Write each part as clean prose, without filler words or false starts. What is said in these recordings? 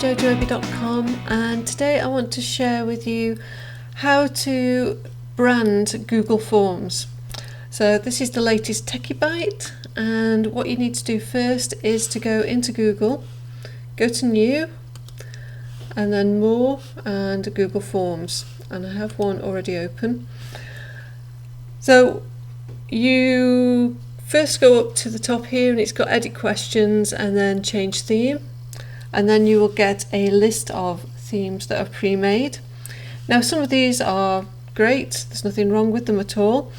jojoebi.com, and today I want to share with you how to brand Google Forms. So this is the latest Techie Byte, and what you need to do first is to go into Google, go to New, and then More and Google Forms, and I have one already open. So you first go up to the top here and it's got edit questions and then change theme, and then you will get a list of themes that are pre-made. Now some of these are great, there's nothing wrong with them at all.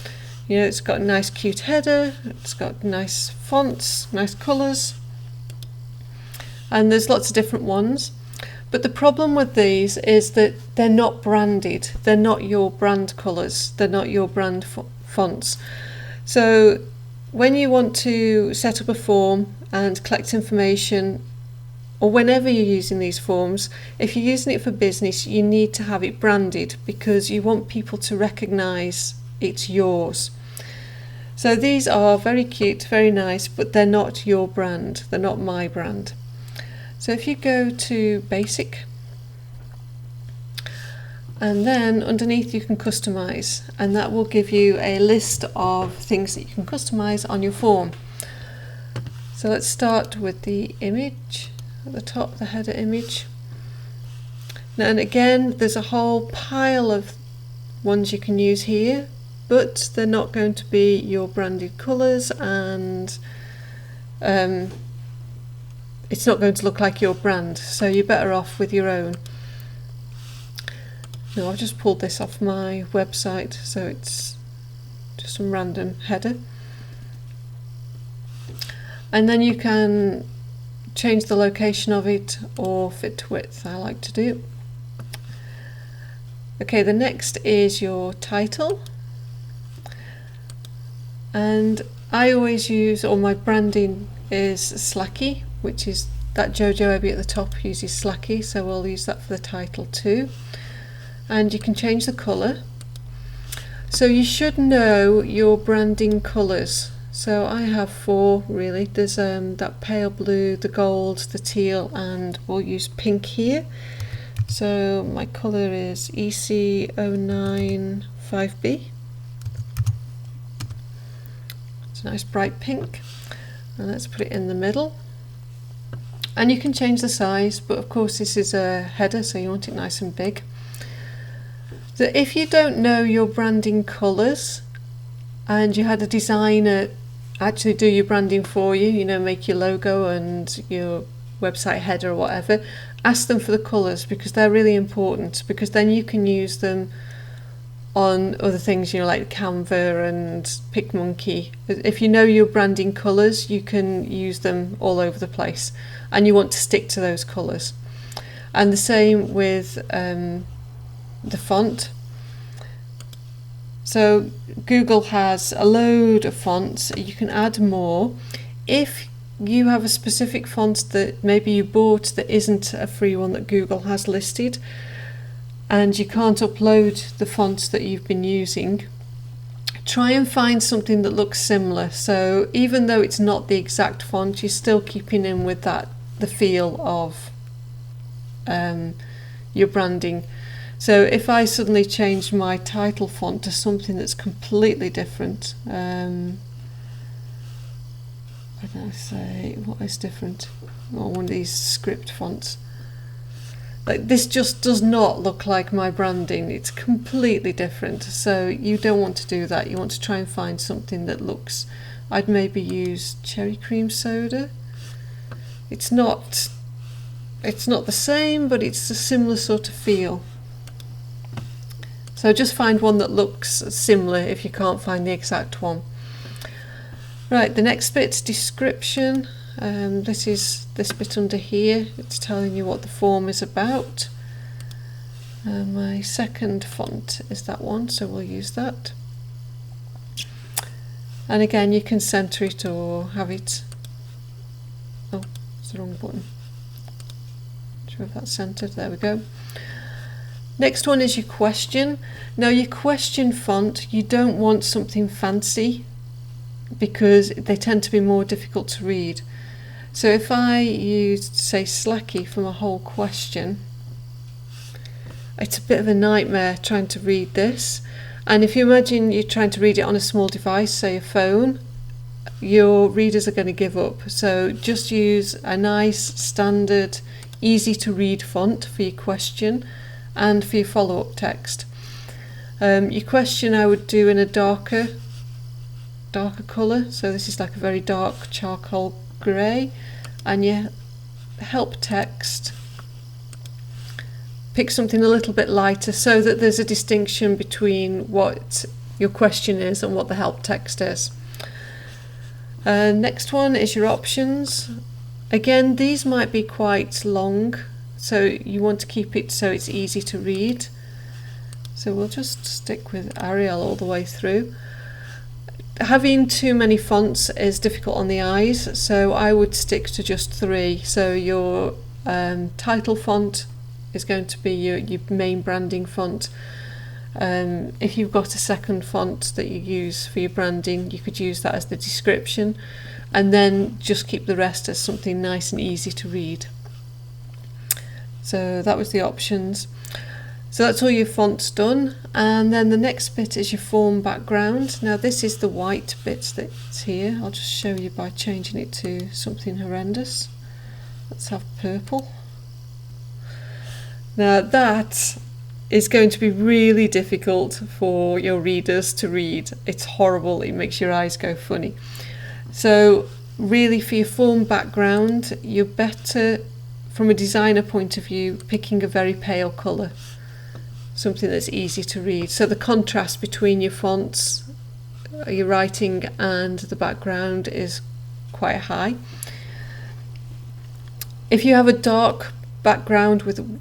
You know, it's got a nice cute header, it's got nice fonts, nice colours, and there's lots of different ones. But the problem with these is that they're not branded, they're not your brand colours, they're not your brand fonts. So when you want to set up a form and collect information, or whenever you're using these forms, if you're using it for business, you need to have it branded because you want people to recognise it's yours. So these are very cute, very nice, but they're not your brand, they're not my brand. So if you go to Basic, and then underneath you can customize, and that will give you a list of things that you can customize on your form. So let's start with the image at the top, the header image. Now, and again, there's a whole pile of ones you can use here, but they're not going to be your branded colors, and it's not going to look like your brand, so you're better off with your own. Now I've just pulled this off my website, so it's just some random header. And then you can change the location of it or fit to width, I like to do. Okay, the next is your title. And I always use, or my branding is Slacky, which is that jojoebi at the top uses Slacky, so we'll use that for the title too. And you can change the colour. So you should know your branding colours. So I have 4 really. There's that pale blue, the gold, the teal, and we'll use pink here. So my colour is EC095B. It's a nice bright pink. And let's put it in the middle. And you can change the size, but of course this is a header, so you want it nice and big. So if you don't know your branding colours and you had a designer actually do your branding for you, you know, make your logo and your website header or whatever, ask them for the colours because they're really important, because then you can use them on other things, you know, like Canva and PicMonkey. If you know your branding colours, you can use them all over the place, and you want to stick to those colours. And the same with the font. So Google has a load of fonts, you can add more. If you have a specific font that maybe you bought that isn't a free one that Google has listed, and you can't upload the fonts that you've been using, try and find something that looks similar. So even though it's not the exact font, you're still keeping in with that, the feel of your branding. So if I suddenly change my title font to something that's completely different, what did I say, what is different? Oh, one of these script fonts. Like this just does not look like my branding, it's completely different. So you don't want to do that, you want to try and find something that looks, I'd maybe use cherry cream soda. It's not the same, but it's a similar sort of feel. So just find one that looks similar if you can't find the exact one. Right, the next bit's description. This is this bit under here. It's telling you what the form is about. My second font is that one, so we'll use that. And again, you can center it or have it. Oh, it's the wrong button. Not sure if that's centered. There we go. Next one is your question. Now your question font, you don't want something fancy because they tend to be more difficult to read. So if I used, say, Slacky from a whole question, it's a bit of a nightmare trying to read this. And if you imagine you're trying to read it on a small device, say a phone, your readers are going to give up. So just use a nice, standard, easy to read font for your question and for your follow-up text. Your question I would do in a darker colour, so this is like a very dark charcoal grey, and your help text, pick something a little bit lighter so that there's a distinction between what your question is and what the help text is. Next one is your options. Again, these might be quite long, so you want to keep it so it's easy to read. So we'll just stick with Arial all the way through. Having too many fonts is difficult on the eyes, so I would stick to just 3. So your title font is going to be your main branding font. If you've got a second font that you use for your branding, you could use that as the description, and then just keep the rest as something nice and easy to read. So that was the options. So that's all your fonts done, and then the next bit is your form background. Now this is the white bit that's here. I'll just show you by changing it to something horrendous. Let's have purple. Now that is going to be really difficult for your readers to read. It's horrible, it makes your eyes go funny. So really for your form background, you're better from a designer point of view picking a very pale colour, something that's easy to read. So the contrast between your fonts, your writing and the background is quite high. If you have a dark background with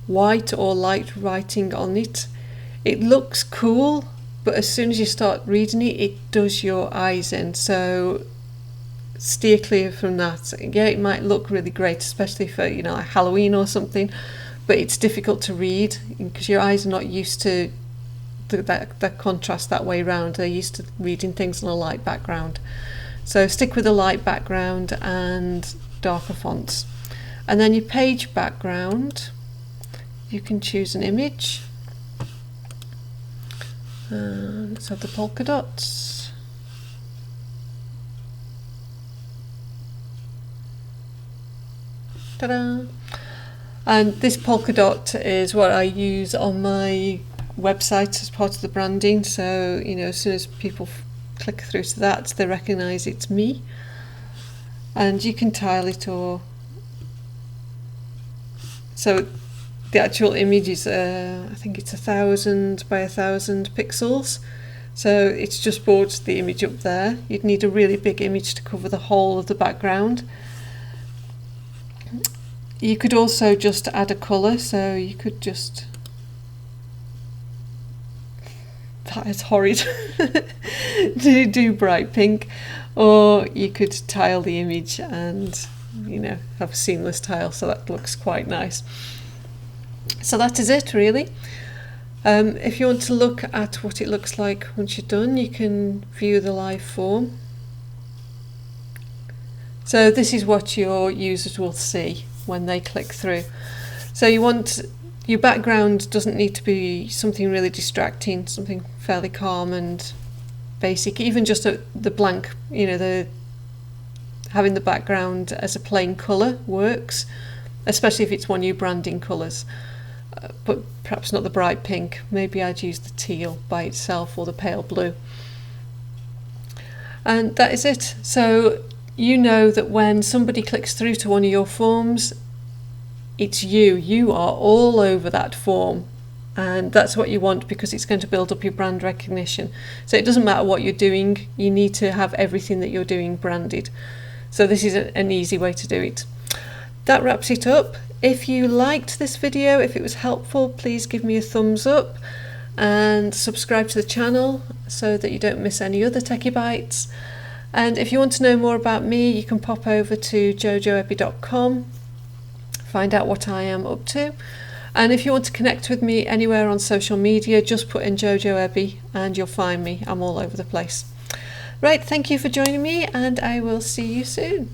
white or light writing on it, it looks cool, but as soon as you start reading it, it does your eyes in. So steer clear from that. Yeah, it might look really great, especially for, you know, like Halloween or something, but it's difficult to read because your eyes are not used to that contrast that way round. They're used to reading things on a light background. So stick with a light background and darker fonts. And then your page background, you can choose an image. Let's have the polka dots. Ta-da! And this polka dot is what I use on my website as part of the branding. So, you know, as soon as people click through to that, they recognise it's me. And you can tile it, or so the actual image is, I think it's 1000 by 1000 pixels. So it's just brought the image up there. You'd need a really big image to cover the whole of the background. You could also just add a colour, so you could just, that is horrid, do bright pink, or you could tile the image and, you know, have a seamless tile, so that looks quite nice. So that is it really. If you want to look at what it looks like once you're done, you can view the live form. So this is what your users will see when they click through. So you want, your background doesn't need to be something really distracting, something fairly calm and basic. Even just the blank, you know, having the background as a plain colour works, especially if it's one of your branding colours. But perhaps not the bright pink. Maybe I'd use the teal by itself, or the pale blue. And that is it. So you know that when somebody clicks through to one of your forms, it's you. You are all over that form, and that's what you want because it's going to build up your brand recognition. So it doesn't matter what you're doing, you need to have everything that you're doing branded. So this is an easy way to do it. That wraps it up. If you liked this video, if it was helpful, please give me a thumbs up and subscribe to the channel so that you don't miss any other Techie Bytes. And if you want to know more about me, you can pop over to jojoebi.com, find out what I am up to. And if you want to connect with me anywhere on social media, just put in jojoebi and you'll find me. I'm all over the place. Right, thank you for joining me, and I will see you soon.